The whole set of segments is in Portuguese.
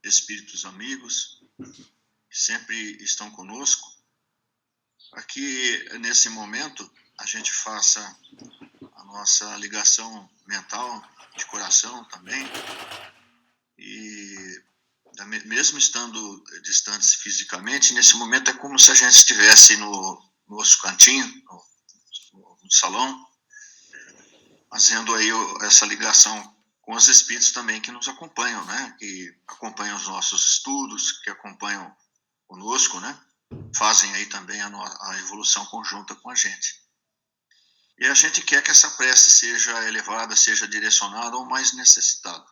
espíritos amigos que sempre estão conosco, para que nesse momento a gente faça a nossa ligação mental, de coração também, e mesmo estando distantes fisicamente, nesse momento é como se a gente estivesse no nosso cantinho, no salão, fazendo aí essa ligação com os espíritos também que nos acompanham, né? Que acompanham os nossos estudos, que acompanham conosco, né? Fazem aí também a evolução conjunta com a gente. E a gente quer que essa prece seja elevada, seja direcionada ao mais necessitado.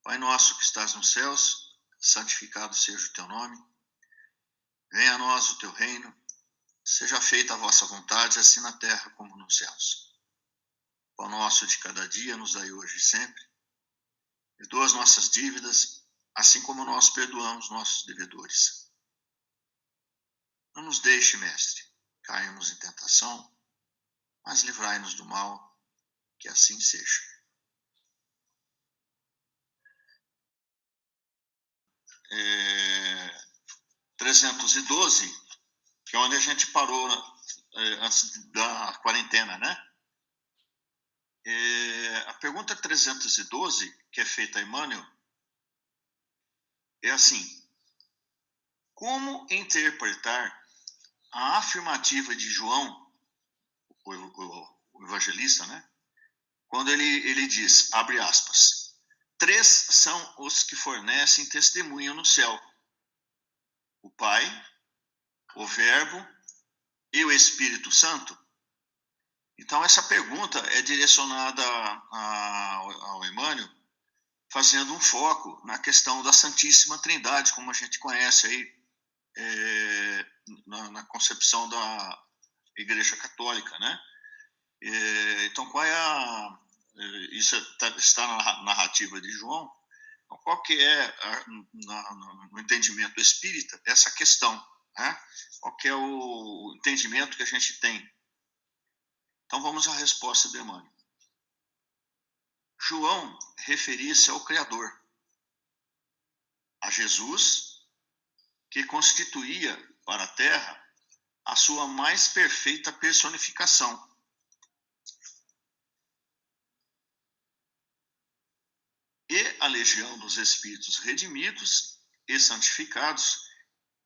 Pai nosso que estás nos céus, santificado seja o teu nome. Venha a nós o teu reino. Seja feita a vossa vontade, assim na terra como nos céus. O pão nosso de cada dia nos dai hoje e sempre. Perdoa as nossas dívidas, assim como nós perdoamos nossos devedores. Não nos deixe, mestre, cairmos em tentação, mas livrai-nos do mal, que assim seja. É, 312, que é onde a gente parou antes da quarentena, né? A pergunta 312, que é feita a Emmanuel, é assim: como interpretar a afirmativa de João, o evangelista, né? Quando ele diz, abre aspas, 3 são os que fornecem testemunho no céu: o Pai, o Verbo e o Espírito Santo. Então, essa pergunta é direcionada ao Emmanuel, fazendo um foco na questão da Santíssima Trindade, como a gente conhece aí na concepção da Igreja Católica, né? Então, qual é isso está na narrativa de João. Então, qual que é, no entendimento espírita, essa questão, né? Qual que é o entendimento que a gente tem? Então, vamos à resposta do Emmanuel. João referia-se ao Criador, a Jesus, que constituía para a Terra a sua mais perfeita personificação. E a legião dos espíritos redimidos e santificados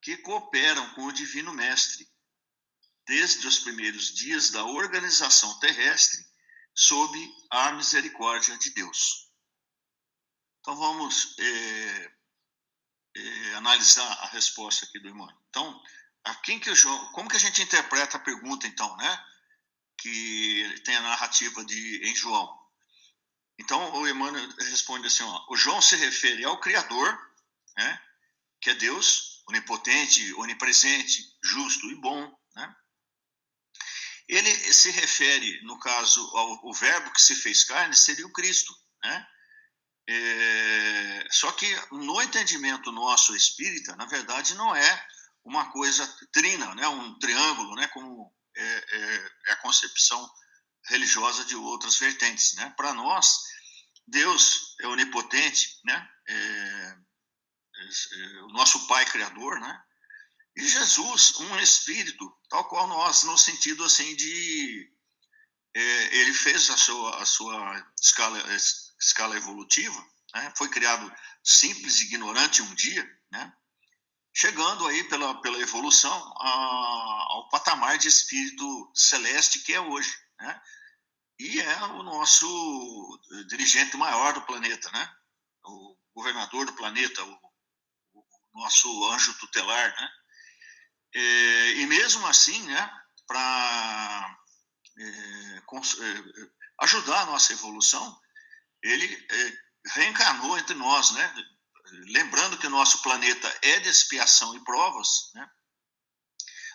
que cooperam com o Divino Mestre, desde os primeiros dias da organização terrestre, sob a misericórdia de Deus. Então, vamos analisar a resposta aqui do Emmanuel. Então, como que a gente interpreta a pergunta, então, né? Que tem a narrativa em João. Então, o Emmanuel responde assim, o João se refere ao Criador, né? Que é Deus, onipotente, onipresente, justo e bom, né? Ele se refere, no caso, ao Verbo que se fez carne, seria o Cristo, né? Só que no entendimento nosso espírita, na verdade, não é uma coisa trina, né? Um triângulo, né? Como é a concepção religiosa de outras vertentes, né? Para nós, Deus é onipotente, né? O nosso Pai Criador, né? E Jesus, um espírito, tal qual nós, no sentido assim de ele fez a sua escala evolutiva, né? Foi criado simples e ignorante um dia, né? Chegando aí pela evolução ao patamar de espírito celeste que é hoje, né? E é o nosso dirigente maior do planeta, né? O governador do planeta, o nosso anjo tutelar, né? E mesmo assim, né? Para ajudar a nossa evolução, ele reencarnou entre nós, né? Lembrando que o nosso planeta é de expiação e provas, né?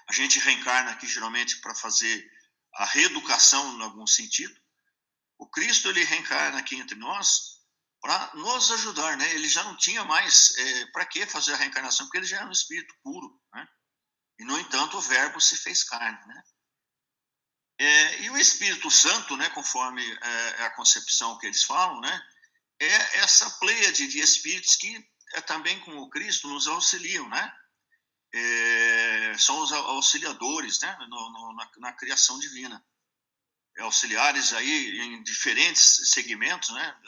A gente reencarna aqui geralmente para fazer a reeducação em algum sentido. O Cristo, ele reencarna aqui entre nós para nos ajudar, né? Ele já não tinha mais para que fazer a reencarnação, porque ele já era um espírito puro, né? E, no entanto, o Verbo se fez carne, né? E o Espírito Santo, né, conforme a concepção que eles falam, né, é essa pleiade de espíritos que também com o Cristo nos auxiliam, né? São os auxiliadores, né? Na criação divina. Auxiliares aí em diferentes segmentos, né?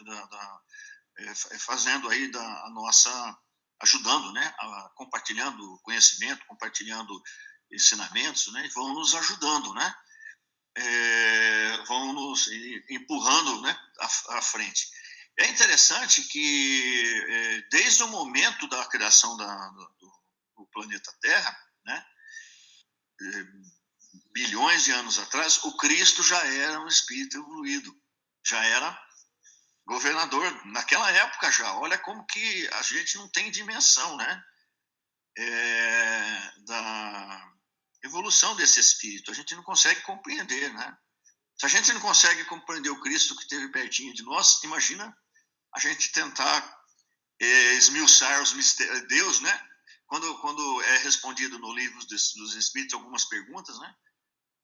Fazendo aí a nossa, ajudando, né? Compartilhando conhecimento, compartilhando ensinamentos, né? Vão nos ajudando, né? Vão nos empurrando, né? à frente. É interessante que desde o momento da criação do planeta Terra, né? Bilhões de anos atrás, o Cristo já era um espírito evoluído, já era governador naquela época já. Olha como que a gente não tem dimensão, né? Da evolução desse espírito. A gente não consegue compreender, né? Se a gente não consegue compreender o Cristo que esteve pertinho de nós, imagina a gente tentar esmiuçar os mistérios de Deus, né? Quando é respondido no livro dos Espíritos algumas perguntas, né?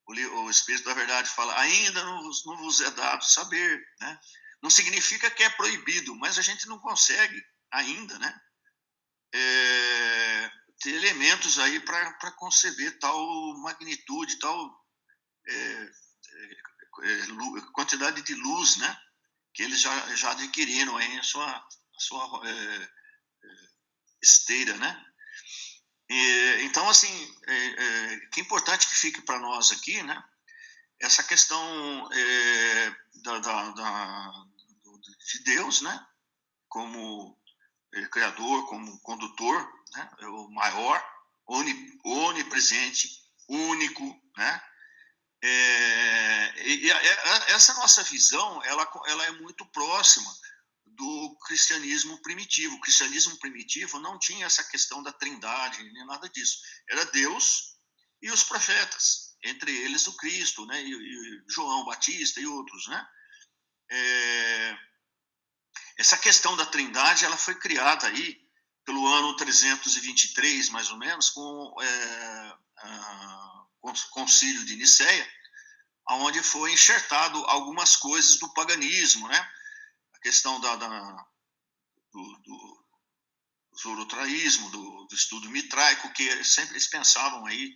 O Espírito da Verdade fala: ainda não vos é dado saber, né? Não significa que é proibido, mas a gente não consegue ainda, né? Ter elementos aí para conceber tal magnitude, tal quantidade de luz, né? Que eles já adquiriram aí a sua esteira, né? Então, assim, que é importante que fique para nós aqui, né? Essa questão de Deus, né? Como criador, como condutor, né? O maior, onipresente, único, né? Essa nossa visão, ela é muito próxima do cristianismo primitivo. O cristianismo primitivo não tinha essa questão da trindade, nem nada disso. Era Deus e os profetas, entre eles o Cristo, né? E João Batista e outros, né? Essa questão da trindade, ela foi criada aí pelo ano 323, mais ou menos, com o concílio de Nicéia, onde foi enxertado algumas coisas do paganismo, né? A questão do zoroastraísmo, do estudo mitraico, que sempre eles pensavam aí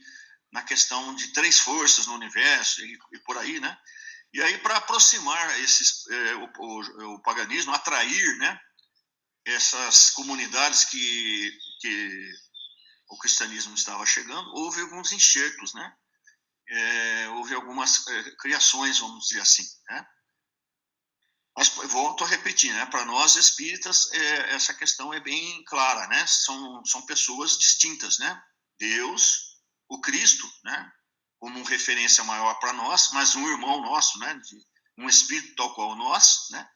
na questão de três forças no universo e por aí, né? E aí, para aproximar o paganismo, atrair, né, essas comunidades que o cristianismo estava chegando, houve alguns enxertos, né? Houve algumas criações, vamos dizer assim, né? Mas volto a repetir, né? Para nós espíritas, essa questão é bem clara, né? São pessoas distintas, né? Deus, o Cristo, né? Como referência maior para nós, mas um irmão nosso, né? Um espírito tal qual nós, né?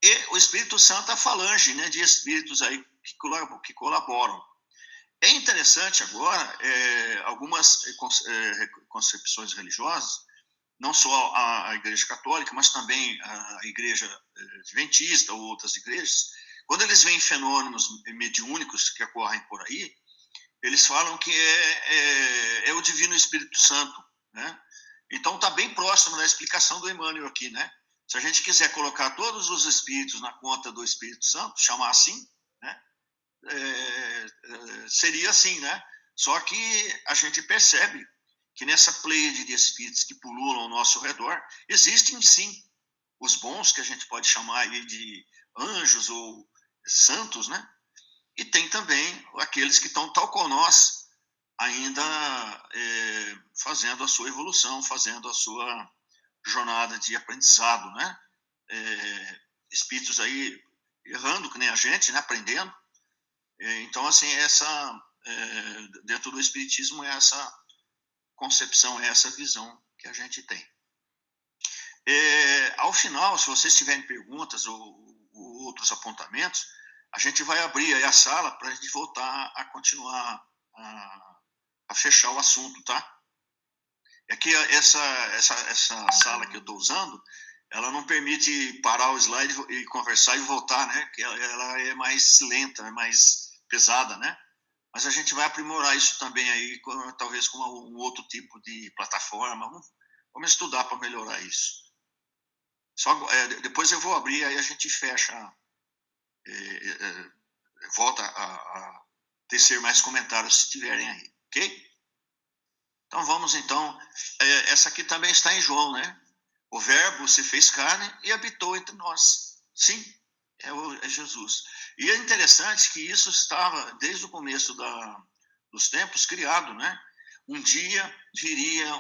E o Espírito Santo, a falange, né? De espíritos aí que colaboram. É interessante agora algumas concepções religiosas, não só a Igreja Católica, mas também a Igreja Adventista ou outras igrejas, quando eles veem fenômenos mediúnicos que ocorrem por aí, eles falam que é o Divino Espírito Santo, né? Então está bem próximo da explicação do Emmanuel aqui, né? Se a gente quiser colocar todos os espíritos na conta do Espírito Santo, chamar assim, né? Seria assim, né? Só que a gente percebe que nessa pleiade de espíritos que pululam ao nosso redor, existem sim os bons, que a gente pode chamar aí de anjos ou santos, né? E tem também aqueles que estão tal como nós, ainda fazendo a sua evolução, fazendo a sua jornada de aprendizado, né? Espíritos aí errando, que nem a gente, né? Aprendendo. Então, assim, dentro do Espiritismo, é essa concepção, é essa visão que a gente tem. Ao final, se vocês tiverem perguntas ou outros apontamentos, a gente vai abrir aí a sala para a gente voltar a continuar a fechar o assunto, tá? É que essa sala que eu estou usando, ela não permite parar o slide e conversar e voltar, né? Que ela é mais lenta, é mais pesada, né? Mas a gente vai aprimorar isso também aí, talvez com um outro tipo de plataforma. Vamos estudar para melhorar isso. Depois eu vou abrir, aí a gente fecha volta a tecer mais comentários se tiverem aí, ok? Então vamos então, essa aqui também está em João, né? O verbo se fez carne e habitou entre nós. Sim, é Jesus. E é interessante que isso estava desde o começo dos tempos criado, né? Um dia viria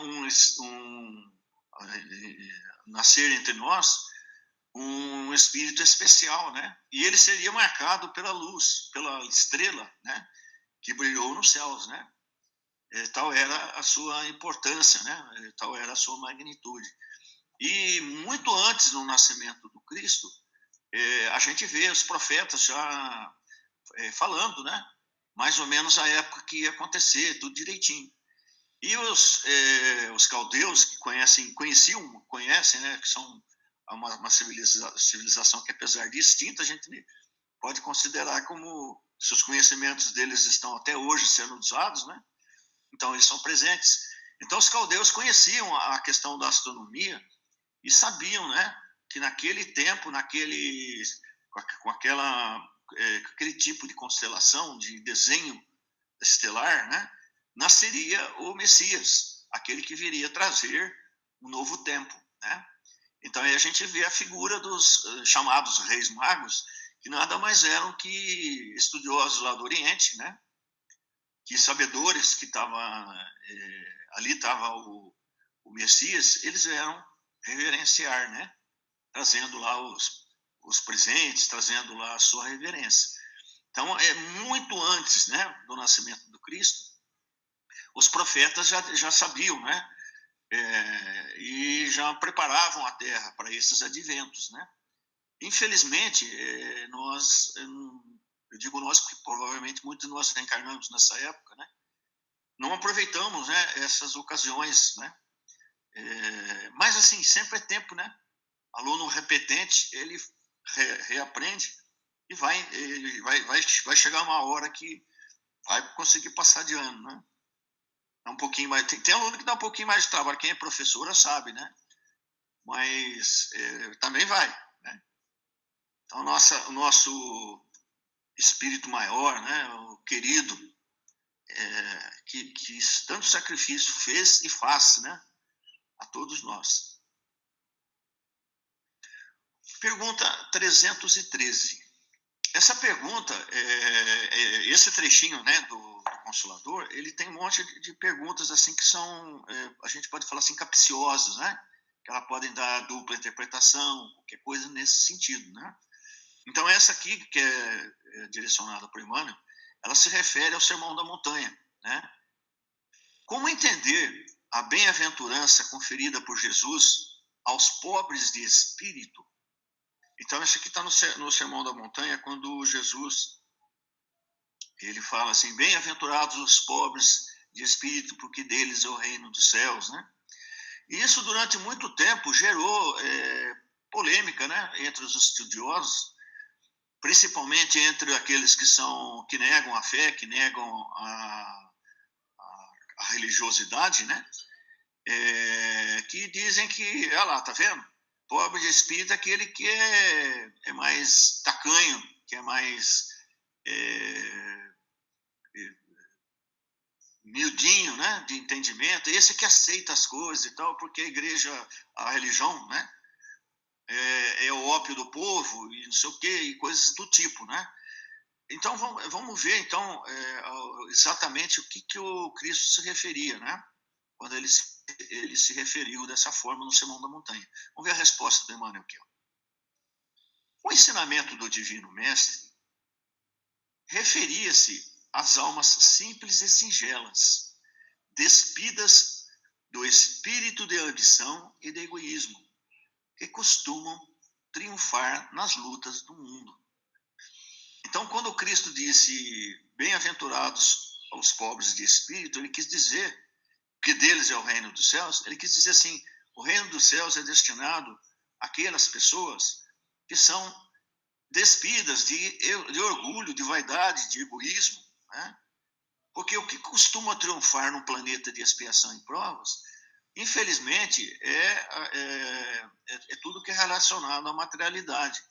nascer entre nós um espírito especial, né? E ele seria marcado pela luz, pela estrela, né? Que brilhou nos céus, né? Tal era a sua importância, né? Tal era a sua magnitude. E muito antes do nascimento do Cristo, a gente vê os profetas já falando, né? Mais ou menos a época que ia acontecer, tudo direitinho. E os caldeus que conhecem, né? Que são uma civilização que, apesar de extinta, a gente pode considerar como se os conhecimentos deles estão até hoje sendo usados, né? Então, eles são presentes. Então, os caldeus conheciam a questão da astronomia e sabiam, né, que naquele tempo, com aquele tipo de constelação, de desenho estelar, né, nasceria o Messias, aquele que viria trazer um novo tempo, né? Então, aí a gente vê a figura dos chamados reis magos, que nada mais eram que estudiosos lá do Oriente, né? Que sabedores que ali estava o Messias, eles vieram reverenciar, né? Trazendo lá os presentes, trazendo lá a sua reverência. Então, muito antes, né, do nascimento do Cristo, os profetas já sabiam, né? E já preparavam a terra para esses adventos, né? Infelizmente, eu digo nós porque provavelmente muitos de nós reencarnamos nessa época, né? Não aproveitamos, né, essas ocasiões, né? Mas assim, sempre é tempo, né? Aluno repetente, ele reaprende e vai chegar uma hora que vai conseguir passar de ano, né? É um pouquinho mais, tem aluno que dá um pouquinho mais de trabalho, quem é professora sabe, né? Mas também vai, né? Então, o nosso espírito maior, né, o querido, que tanto sacrifício fez e faz, né, a todos nós. Pergunta 313. Essa pergunta, esse trechinho, né, do Consolador, ele tem um monte de perguntas assim que são, a gente pode falar assim, capciosas, né? Que elas podem dar dupla interpretação, qualquer coisa nesse sentido, né? Então, essa aqui, que é direcionada para o Emmanuel, ela se refere ao Sermão da Montanha, né? Como entender a bem-aventurança conferida por Jesus aos pobres de espírito? Então, isso aqui está no Sermão da Montanha, quando Jesus ele fala assim, bem-aventurados os pobres de espírito, porque deles é o reino dos céus, né? E isso, durante muito tempo, gerou polêmica, né, entre os estudiosos, principalmente entre aqueles que negam a fé, que negam a religiosidade, né? Que dizem que, olha lá, tá vendo? Pobre de espírito é aquele que é mais tacanho, que é mais miudinho, né, de entendimento, esse que aceita as coisas e tal, porque a igreja, a religião, né, é o ópio do povo e não sei o quê, e coisas do tipo, né? Então, vamos ver, então, exatamente o que o Cristo se referia, né? Quando ele se referiu dessa forma no Sermão da Montanha. Vamos ver a resposta do Emmanuel aqui. Ó. O ensinamento do Divino Mestre referia-se às almas simples e singelas, despidas do espírito de ambição e de egoísmo, que costumam triunfar nas lutas do mundo. Então, quando Cristo disse bem-aventurados aos pobres de espírito, ele quis dizer que deles é o reino dos céus, ele quis dizer assim, o reino dos céus é destinado àquelas pessoas que são despidas de orgulho, de vaidade, de egoísmo, né? Porque o que costuma triunfar num planeta de expiação e provas, infelizmente, é tudo que é relacionado à materialidade.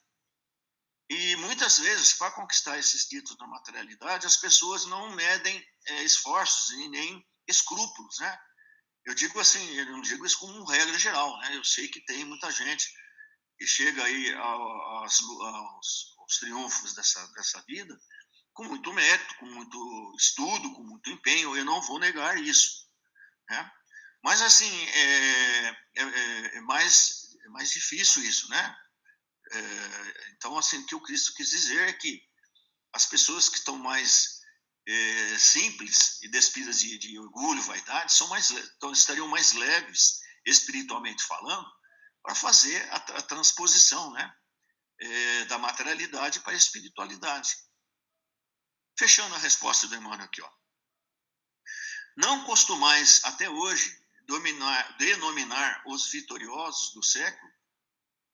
E muitas vezes, para conquistar esses títulos na materialidade, as pessoas não medem esforços e nem escrúpulos, né? Eu digo assim, eu não digo isso como regra geral, né? Eu sei que tem muita gente que chega aí aos triunfos dessa vida com muito mérito, com muito estudo, com muito empenho. Eu não vou negar isso, né? Mas assim é mais difícil isso, né? Então assim, o que o Cristo quis dizer é que as pessoas que estão mais simples e despidas de orgulho, vaidade, então, estariam mais leves, espiritualmente falando, para fazer a transposição, né, da materialidade para a espiritualidade. Fechando a resposta do Emmanuel aqui, ó. Não costumais até hoje denominar os vitoriosos do século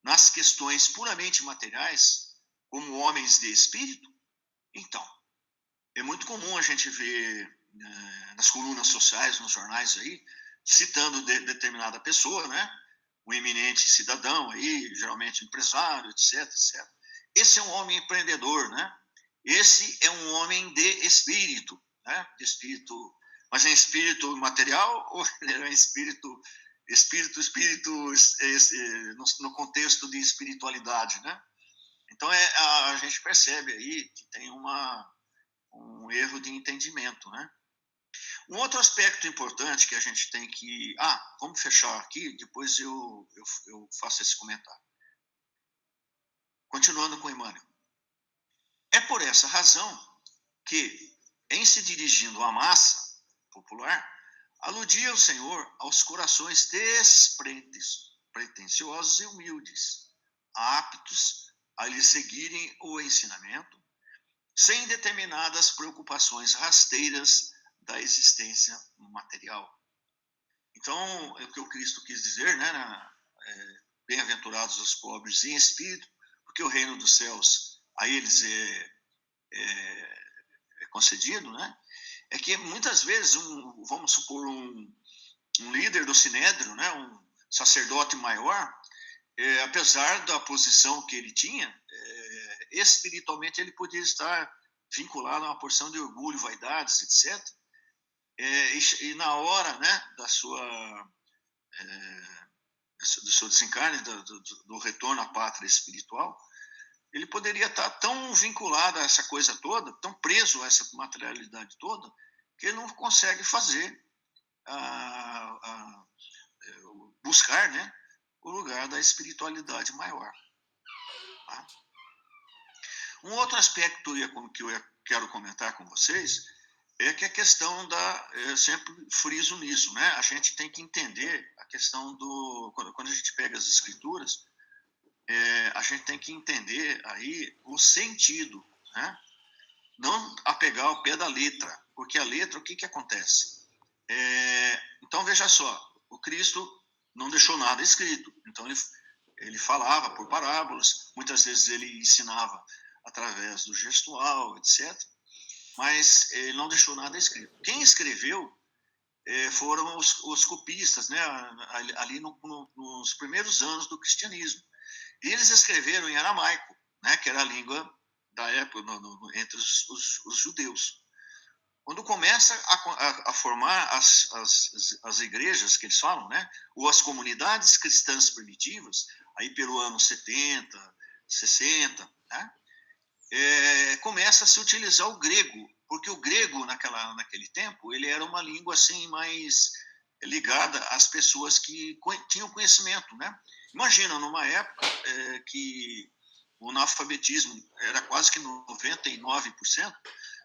nas questões puramente materiais como homens de espírito? Então, é muito comum a gente ver nas colunas sociais, nos jornais aí, citando determinada pessoa, né? Um eminente cidadão aí, geralmente empresário, etc, etc. Esse é um homem empreendedor, né? Esse é um homem de espírito, né? De espírito, mas em espírito material ou em espírito no contexto de espiritualidade, né? Então a gente percebe aí que tem um erro de entendimento, né? Um outro aspecto importante que a gente tem que... vamos fechar aqui, depois eu faço esse comentário. Continuando com Emmanuel. É por essa razão que, em se dirigindo à massa popular, aludia o Senhor aos corações despretensiosos e humildes, aptos a lhe seguirem o ensinamento, sem determinadas preocupações rasteiras da existência material. Então, é o que o Cristo quis dizer, né? Bem-aventurados os pobres em espírito, porque o reino dos céus a eles é concedido, né? É que muitas vezes, vamos supor, um líder do sinédrio, né? Um sacerdote maior, apesar da posição que ele tinha, espiritualmente ele podia estar vinculado a uma porção de orgulho, vaidades, etc. E na hora, né, do seu desencarne, do retorno à pátria espiritual, ele poderia estar tão vinculado a essa coisa toda, tão preso a essa materialidade toda, que ele não consegue fazer, buscar, né, o lugar da espiritualidade maior. Tá? Um outro aspecto que eu quero comentar com vocês é que a questão eu sempre friso nisso, né? A gente tem que entender a questão quando a gente pega as escrituras, a gente tem que entender aí o sentido, né? Não apegar ao pé da letra, porque a letra, o que acontece? Então, veja só, o Cristo não deixou nada escrito, então ele falava por parábolas, muitas vezes ele ensinava através do gestual, etc., mas ele não deixou nada escrito. Quem escreveu foram os copistas, né, ali nos primeiros anos do cristianismo. E eles escreveram em aramaico, né, que era a língua da época entre os judeus. Quando começa a formar as igrejas que eles falam, né, ou as comunidades cristãs primitivas, aí pelo ano 70, 60, né, começa a se utilizar o grego, porque o grego naquele tempo ele era uma língua assim mais ligada às pessoas que tinham conhecimento, né? Imagina numa época que o analfabetismo era quase que 99%,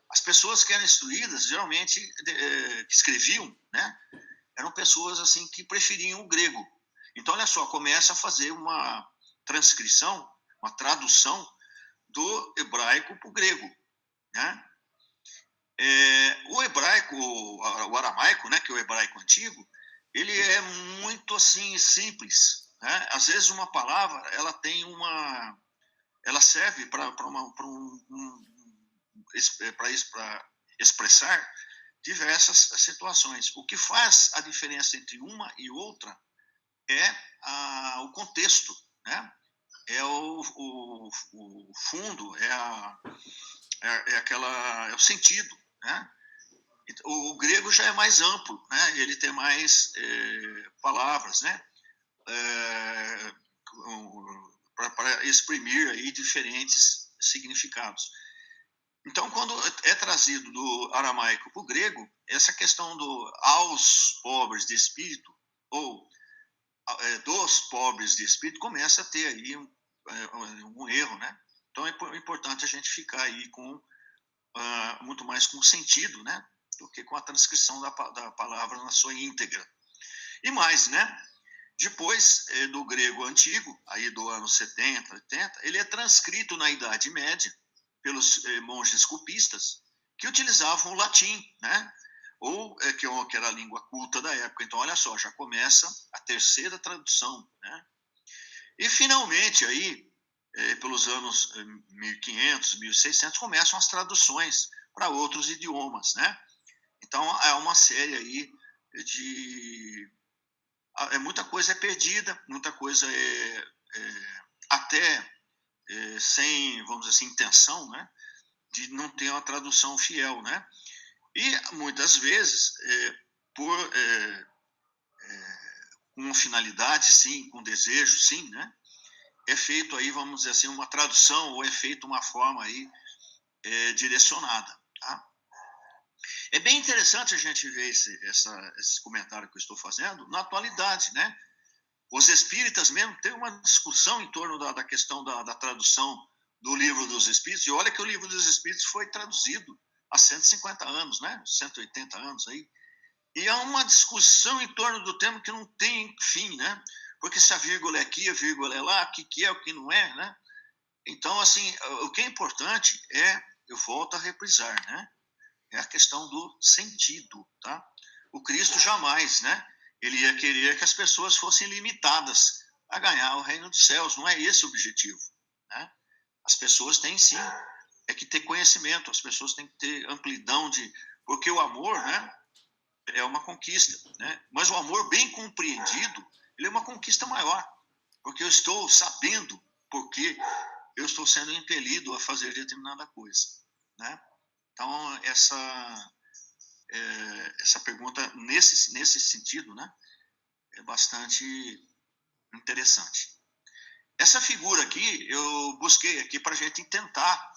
as pessoas que eram instruídas geralmente que escreviam, né? Eram pessoas assim que preferiam o grego. Então olha só, começa a fazer uma transcrição, uma tradução do hebraico para o grego, né? O hebraico, o aramaico, né, que é o hebraico antigo, ele é muito assim simples, né? Às vezes uma palavra ela serve para expressar diversas situações. O que faz a diferença entre uma e outra é o contexto, né? é o fundo, é o sentido, né? O grego já é mais amplo, né? Ele tem mais palavras, né? Para exprimir aí diferentes significados. Então, quando é trazido do aramaico para o grego, essa questão do aos pobres de espírito, ou dos pobres de espírito, começa a ter aí um erro, né? Então, é importante a gente ficar aí com muito mais com sentido, né? Do que com a transcrição da palavra na sua íntegra. E mais, né? Depois do grego antigo, aí do ano 70, 80, ele é transcrito na Idade Média pelos monges copistas, que utilizavam o latim, né? Ou que era a língua culta da época. Então, olha só, já começa a terceira tradução, né? E, finalmente, aí, pelos anos 1500, 1600, começam as traduções para outros idiomas, né? Então, é uma série aí de... muita coisa é perdida, muita coisa até sem, vamos dizer assim, intenção, né? De não ter uma tradução fiel, né? E, muitas vezes, com finalidade, sim, com desejo, sim, né? É feito aí, vamos dizer assim, uma tradução, ou é feito uma forma aí direcionada, tá? É bem interessante a gente ver esse comentário que eu estou fazendo na atualidade, né? Os espíritas mesmo têm uma discussão em torno da questão da tradução do Livro dos Espíritos, e olha que o Livro dos Espíritos foi traduzido há 150 anos, né? 180 anos aí, e há uma discussão em torno do tema que não tem fim, né? Porque se a vírgula é aqui, a vírgula é lá, o que é, o que não é, né? Então, assim, o que é importante eu volto a reprisar, né? É a questão do sentido, tá? O Cristo jamais, né? Ele ia querer que as pessoas fossem limitadas a ganhar o reino dos céus. Não é esse o objetivo, né? As pessoas têm sim que ter conhecimento, as pessoas têm que ter amplidão porque o amor, né, é uma conquista, né? Mas o amor bem compreendido, ele é uma conquista maior, porque eu estou sabendo porque eu estou sendo impelido a fazer determinada coisa, né? Então, essa pergunta, nesse sentido, né, é bastante interessante. Essa figura aqui, eu busquei aqui para a gente tentar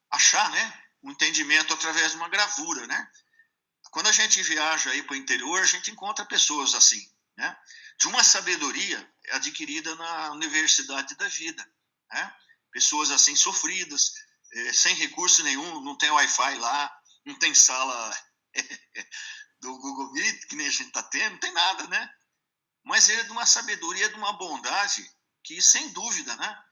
achar, né, um entendimento através de uma gravura, né? Quando a gente viaja aí para o interior, a gente encontra pessoas assim, né? De uma sabedoria adquirida na universidade da vida, né? Pessoas assim sofridas, sem recurso nenhum, não tem Wi-Fi lá, não tem sala do Google Meet, que nem a gente está tendo, não tem nada, né? Mas ele é de uma sabedoria, de uma bondade que, sem dúvida, né?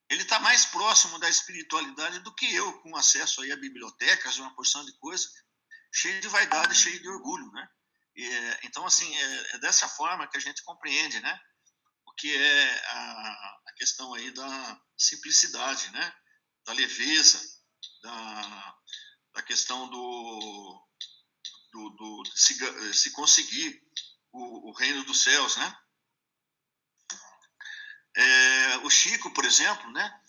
Ele está mais próximo da espiritualidade do que eu, com acesso aí a bibliotecas, uma porção de coisas, cheio de vaidade, cheio de orgulho, né? Então, assim, é dessa forma que a gente compreende, né? O que é a questão aí da simplicidade, né? Da leveza, da questão de se conseguir o reino dos céus, né? O Chico, por exemplo, né?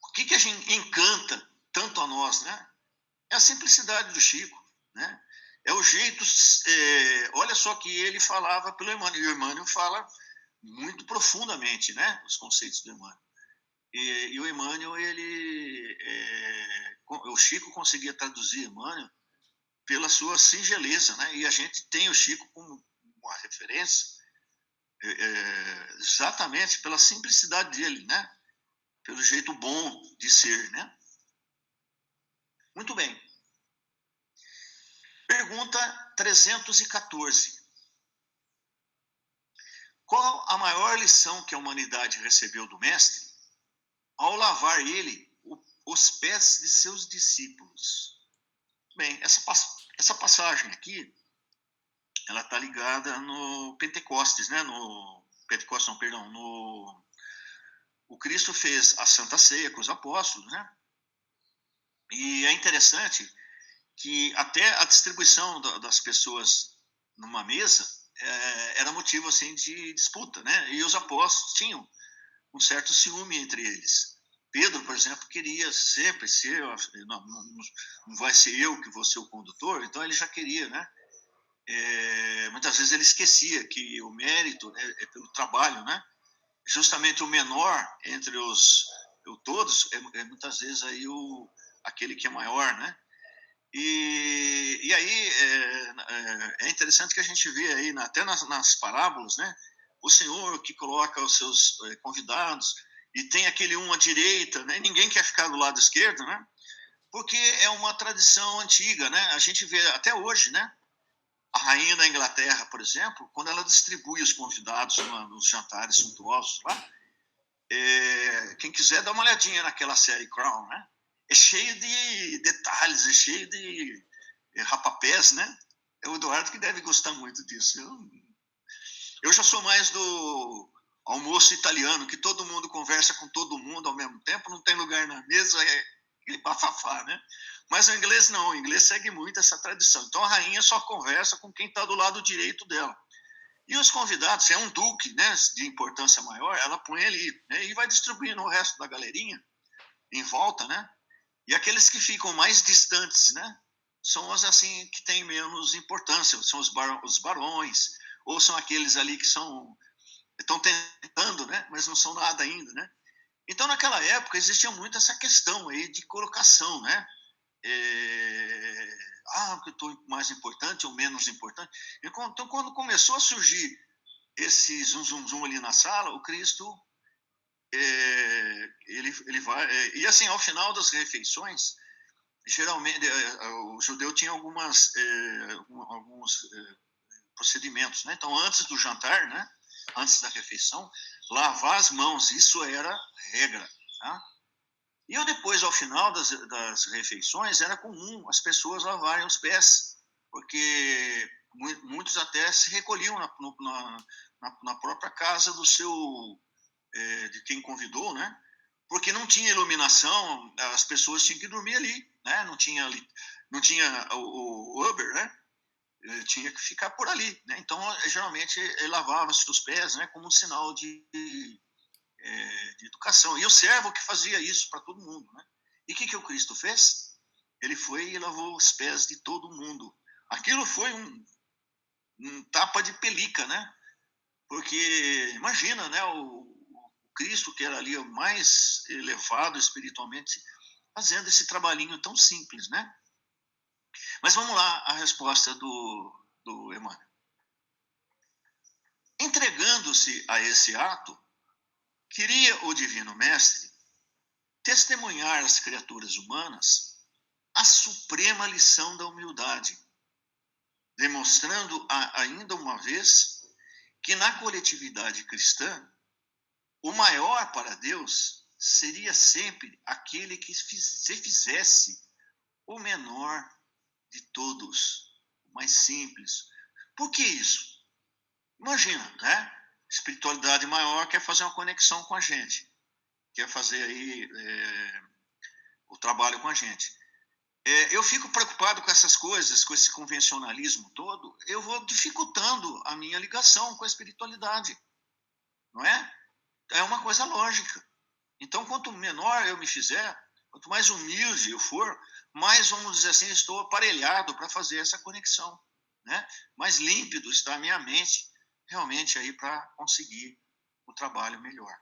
O que a gente encanta tanto a nós, né? É a simplicidade do Chico, né? É o jeito, olha só que ele falava pelo Emmanuel, e o Emmanuel fala muito profundamente, né? Os conceitos do Emmanuel. E o Emmanuel, o Chico conseguia traduzir Emmanuel pela sua singeleza, né? E a gente tem o Chico como uma referência exatamente pela simplicidade dele, né? Pelo jeito bom de ser, né? Muito bem. Pergunta 314. Qual a maior lição que a humanidade recebeu do Mestre ao lavar ele os pés de seus discípulos? Bem, essa passagem aqui, ela está ligada no Pentecostes, né? No Pentecostes, não, perdão, o Cristo fez a Santa Ceia com os apóstolos, né? E é interessante que até a distribuição das pessoas numa mesa era motivo assim de disputa, né? E os apóstolos tinham um certo ciúme entre eles. Pedro, por exemplo, queria sempre ser, não vai ser eu que vou ser o condutor, então ele já queria, né? Muitas vezes ele esquecia que o mérito é pelo trabalho, né? Justamente o menor entre os todos muitas vezes aí aquele que é maior, né? E aí é interessante que a gente vê aí, até nas parábolas, né? O Senhor que coloca os seus convidados e tem aquele um à direita, né? Ninguém quer ficar do lado esquerdo, né? Porque é uma tradição antiga, né? A gente vê até hoje, né? A rainha da Inglaterra, por exemplo, quando ela distribui os convidados nos jantares suntuosos lá, quem quiser dá uma olhadinha naquela série Crown, né? É cheio de detalhes, é cheio de rapapés, né? É o Eduardo que deve gostar muito disso. Eu já sou mais do almoço italiano, que todo mundo conversa com todo mundo ao mesmo tempo, não tem lugar na mesa, é aquele bafafá, né? Mas o inglês não, o inglês segue muito essa tradição. Então a rainha só conversa com quem está do lado direito dela. E os convidados, se é um duque, né, de importância maior, ela põe ali, né, e vai distribuindo o resto da galerinha em volta, né? E aqueles que ficam mais distantes, né, são os assim que têm menos importância, são os barões, ou são aqueles ali que estão tentando, né, mas não são nada ainda, né? Então naquela época existia muito essa questão aí de colocação, né? Que eu estou mais importante ou menos importante. Então, quando começou a surgir esse zum ali na sala, o Cristo, ele vai... e assim, ao final das refeições, geralmente, o judeu tinha alguns procedimentos, né? Então, antes do jantar, né? Antes da refeição, lavar as mãos, isso era regra, tá? E depois, ao final das refeições, era comum as pessoas lavarem os pés, porque muitos até se recolhiam na própria casa de quem convidou, né? Porque não tinha iluminação, as pessoas tinham que dormir ali, né? Não tinha o Uber, né? Tinha que ficar por ali, né? Então, geralmente, lavava-se os pés, né? Como um sinal de educação. E o servo que fazia isso para todo mundo, né? E o que o Cristo fez? Ele foi e lavou os pés de todo mundo. Aquilo foi um tapa de pelica, né? Porque imagina, né? O Cristo, que era ali o mais elevado espiritualmente, fazendo esse trabalhinho tão simples, né? Mas vamos lá, a resposta do Emmanuel. Entregando-se a esse ato, queria o Divino Mestre testemunhar às criaturas humanas a suprema lição da humildade, demonstrando ainda uma vez que na coletividade cristã, o maior para Deus seria sempre aquele que se fizesse o menor de todos, o mais simples. Por que isso? Imagina, né? Espiritualidade maior quer fazer uma conexão com a gente, quer fazer aí o trabalho com a gente. Eu fico preocupado com essas coisas, com esse convencionalismo todo, eu vou dificultando a minha ligação com a espiritualidade, não é? É uma coisa lógica. Então, quanto menor eu me fizer, quanto mais humilde eu for, mais, vamos dizer assim, estou aparelhado para fazer essa conexão, né? Mais límpido está a minha mente, realmente, aí para conseguir o trabalho melhor.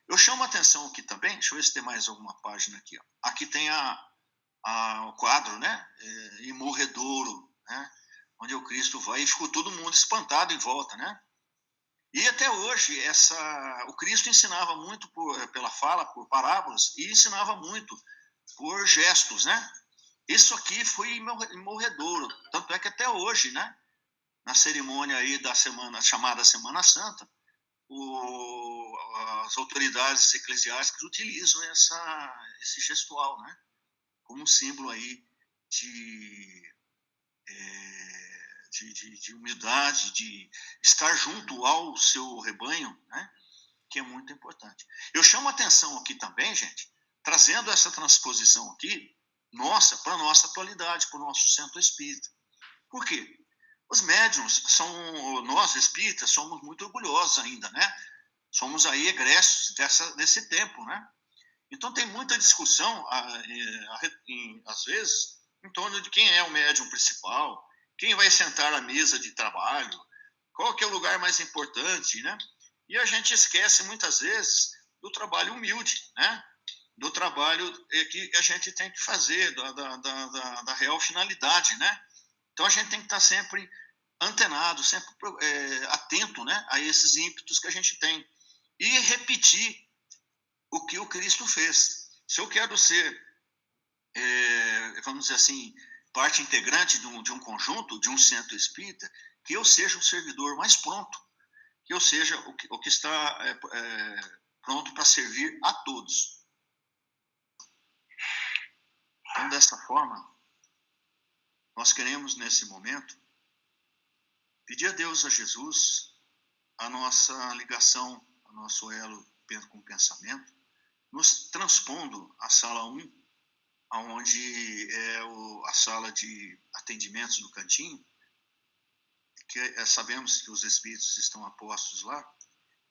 Eu chamo a atenção aqui também, deixa eu ver se tem mais alguma página aqui. Ó. Aqui tem o quadro, né? Em Morredouro, né? Onde o Cristo vai e ficou todo mundo espantado em volta, né? E até hoje, o Cristo ensinava muito pela fala, por parábolas, e ensinava muito por gestos, né? Isso aqui foi em Morredouro, tanto é que até hoje, né? Na cerimônia aí da chamada Semana Santa, as autoridades eclesiásticas utilizam esse gestual, né? Como um símbolo aí de humildade, de estar junto ao seu rebanho, né? Que é muito importante. Eu chamo a atenção aqui também, gente, trazendo essa transposição aqui, para a nossa atualidade, para o nosso centro espírita. Por quê? Os médiuns nós espíritas somos muito orgulhosos ainda, né? Somos aí egressos desse tempo, né? Então tem muita discussão, às vezes, em torno de quem é o médium principal, quem vai sentar à mesa de trabalho, qual que é o lugar mais importante, né? E a gente esquece muitas vezes do trabalho humilde, né? Do trabalho que a gente tem que fazer, da real finalidade, né? Então a gente tem que estar sempre antenado, sempre atento, né, a esses ímpetos que a gente tem e repetir o que o Cristo fez. Se eu quero ser, vamos dizer assim, parte integrante de um conjunto, de um centro espírita, que eu seja o servidor mais pronto, que eu seja o que está pronto para servir a todos. Então, dessa forma, nós queremos, nesse momento, pedir a Deus, a Jesus, a nossa ligação, o nosso elo com o pensamento, nos transpondo à sala 1, onde é a sala de atendimentos do cantinho, que sabemos que os espíritos estão apostos lá.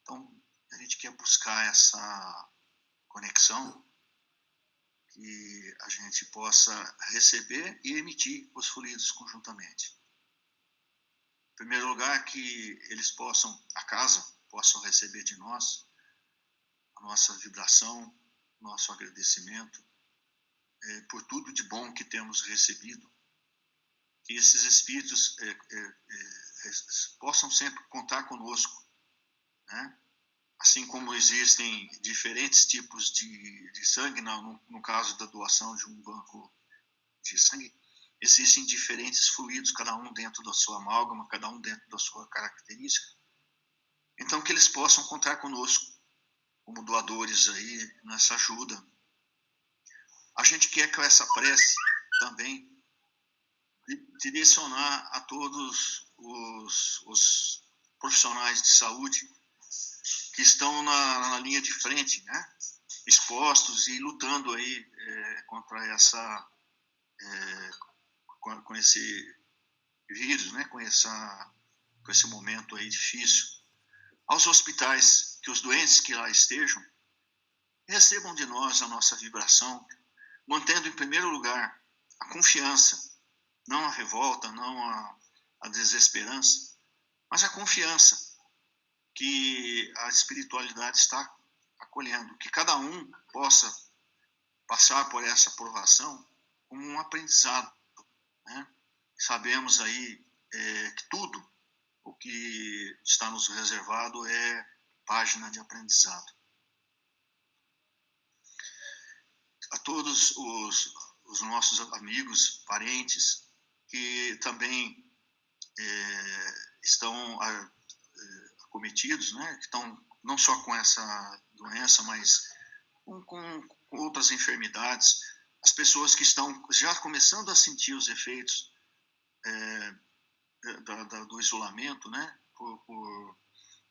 Então, a gente quer buscar essa conexão, que a gente possa receber e emitir os fluidos conjuntamente. Em primeiro lugar, que eles possam, a casa, possam receber de nós a nossa vibração, nosso agradecimento por tudo de bom que temos recebido. Que esses espíritos possam sempre contar conosco, né? Assim como existem diferentes tipos de sangue, no caso da doação de um banco de sangue, existem diferentes fluidos, cada um dentro da sua amálgama, cada um dentro da sua característica. Então, que eles possam contar conosco como doadores aí nessa ajuda. A gente quer com essa prece também direcionar a todos os profissionais de saúde que estão na linha de frente, né? Expostos e lutando aí contra com esse vírus, né? Com esse momento aí difícil. Aos hospitais, que os doentes que lá estejam recebam de nós a nossa vibração, mantendo em primeiro lugar a confiança, não a revolta, não a desesperança, mas a confiança que a espiritualidade está acolhendo, que cada um possa passar por essa provação como um aprendizado, né? Sabemos aí que tudo o que está nos reservado é página de aprendizado. A todos os nossos amigos, parentes, que também estão acometidos, né? Que estão não só com essa doença, mas com outras enfermidades, as pessoas que estão já começando a sentir os efeitos do isolamento, né? Por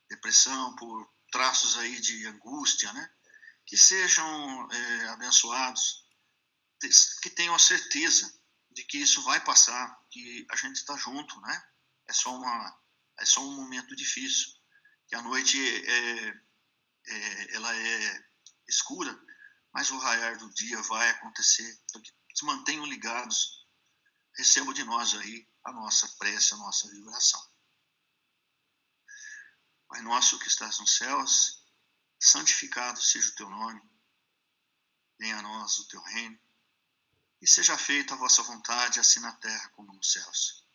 depressão, por traços aí de angústia, né? Que sejam abençoados, que tenham a certeza de que isso vai passar, que a gente está junto, né? É só um momento difícil, que a noite ela é escura, mas o raiar do dia vai acontecer. Então, que se mantenham ligados, recebam de nós aí a nossa prece, a nossa vibração. Pai nosso que estás nos céus, santificado seja o teu nome, venha a nós o teu reino, e seja feita a vossa vontade, assim na terra como nos céus.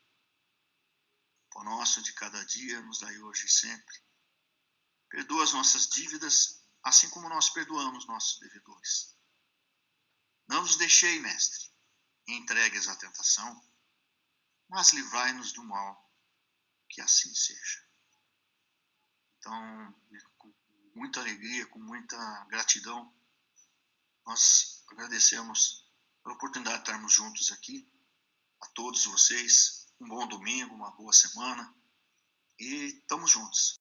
O pão nosso de cada dia nos dai hoje e sempre. Perdoa as nossas dívidas, assim como nós perdoamos nossos devedores. Não nos deixei, mestre, entregues à tentação, mas livrai-nos do mal, que assim seja. Então, com muita alegria, com muita gratidão, nós agradecemos pela oportunidade de estarmos juntos aqui. A todos vocês, um bom domingo, uma boa semana, e estamos juntos.